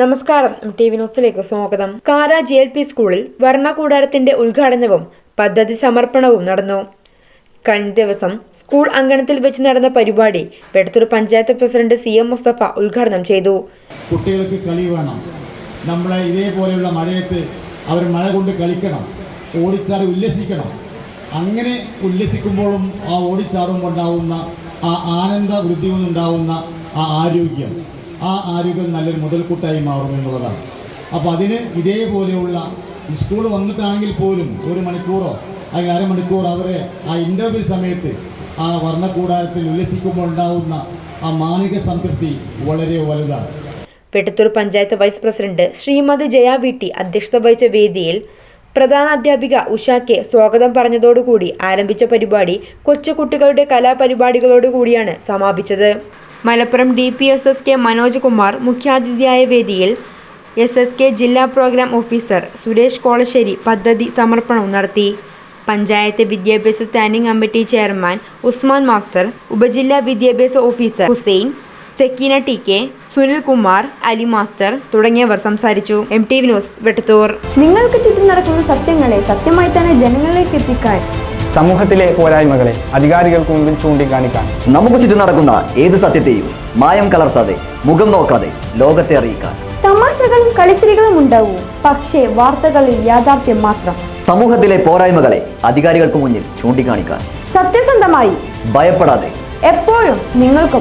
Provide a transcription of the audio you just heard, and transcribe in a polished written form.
നമസ്കാരം, ടി.വി ന്യൂസിലേക്ക് സ്വാഗതം. കാര JLP സ്കൂളിൽ വർണ്ണകൂടാരത്തിന്റെ ഉദ്ഘാടനവും പദ്ധതി സമർപ്പണവും നടന്നു. കഴിഞ്ഞ ദിവസം സ്കൂൾ അങ്കണത്തിൽ വെച്ച് നടന്ന പരിപാടി വെട്ടത്തൂർ പഞ്ചായത്ത് പ്രസിഡന്റ് CM മുസ്തഫ ഉദ്ഘാടനം ചെയ്തു. കുട്ടികൾക്ക് കളി വേണം. നമ്മളെ ഇതേപോലെയുള്ള മഴയത്ത് അവർ മഴ കൊണ്ട് കളിക്കണം, ഓടിച്ചാടി ഉല്ലസിക്കണം. അങ്ങനെ ഉല്ലസിക്കുമ്പോഴും ആ ഓടിച്ചാടുമ്പോൾ ഉണ്ടാവുന്ന ആ ആനന്ദ വൃദ്ധി കൊണ്ടുണ്ടാവുന്ന ആ ആരോഗ്യം നല്ലൊരു മുതൽക്കൂട്ടായി മാറും എന്നുള്ളതാണ്. അപ്പോൾ അതിന് ഇതേപോലെയുള്ള സ്കൂൾ വന്നിട്ടാണെങ്കിൽ പോലും ഒരു മണിക്കൂറോ അല്ലെങ്കിൽ അരമണിക്കൂർ അവരെ ആ ഇൻ്റർവ്യൂ സമയത്ത് ആ വർണ്ണക്കൂടാരത്തിൽ ഉല്ലസിക്കുമ്പോൾ ഉണ്ടാവുന്ന ആ മാനസിക സംതൃപ്തി വളരെ വലുതാണ്. Vettathur panchayat vice president Srimathi Jaya VT അധ്യക്ഷത വഹിച്ച വേദിയിൽ പ്രധാന അധ്യാപിക ഉഷാക്കെ സ്വാഗതം പറഞ്ഞതോടുകൂടി ആരംഭിച്ച പരിപാടി കൊച്ചുകുട്ടികളുടെ കലാപരിപാടികളോടുകൂടിയാണ് സമാപിച്ചത്. മലപ്പുറം DPSSK മനോജ് കുമാർ മുഖ്യാതിഥിയായ വേദിയിൽ SSK ജില്ലാ പ്രോഗ്രാം ഓഫീസർ സുരേഷ് കോളശ്ശേരി പദ്ധതി സമർപ്പണവും നടത്തി. പഞ്ചായത്ത് വിദ്യാഭ്യാസ standing committee chairman Usman master, ഉപജില്ലാ വിദ്യാഭ്യാസ officer Hussain, Sakeena TK, Sunil Kumar, Ali master തുടങ്ങിയവർ സംസാരിച്ചു. MTV news Vettathur. നിങ്ങൾക്ക് ചുറ്റും നടക്കുന്ന സത്യങ്ങളെ സത്യമായി തന്നെ ജനങ്ങളിലേക്ക് എത്തിക്കാൻ, സമൂഹത്തിലെ പോരായ്മകളെ അധികാരികൾക്ക് മുമ്പിൽ ചൂണ്ടിക്കാണിക്കാൻ, നമുക്ക് ചുറ്റും നടക്കുന്ന ഏത് സത്യത്തെയും മായം കലർത്താതെ മുഖം നോക്കാതെ ലോകത്തെ അറിയിക്കാൻ. തമാശകളും കളിച്ചിരികളും ഉണ്ടാവും, പക്ഷേ വാർത്തകളിൽ യാഥാർത്ഥ്യം മാത്രം. സമൂഹത്തിലെ പോരായ്മകളെ അധികാരികൾക്ക് മുന്നിൽ ചൂണ്ടിക്കാണിക്കാൻ, സത്യസന്ധമായി, ഭയപ്പെടാതെ എപ്പോഴും നിങ്ങൾക്ക്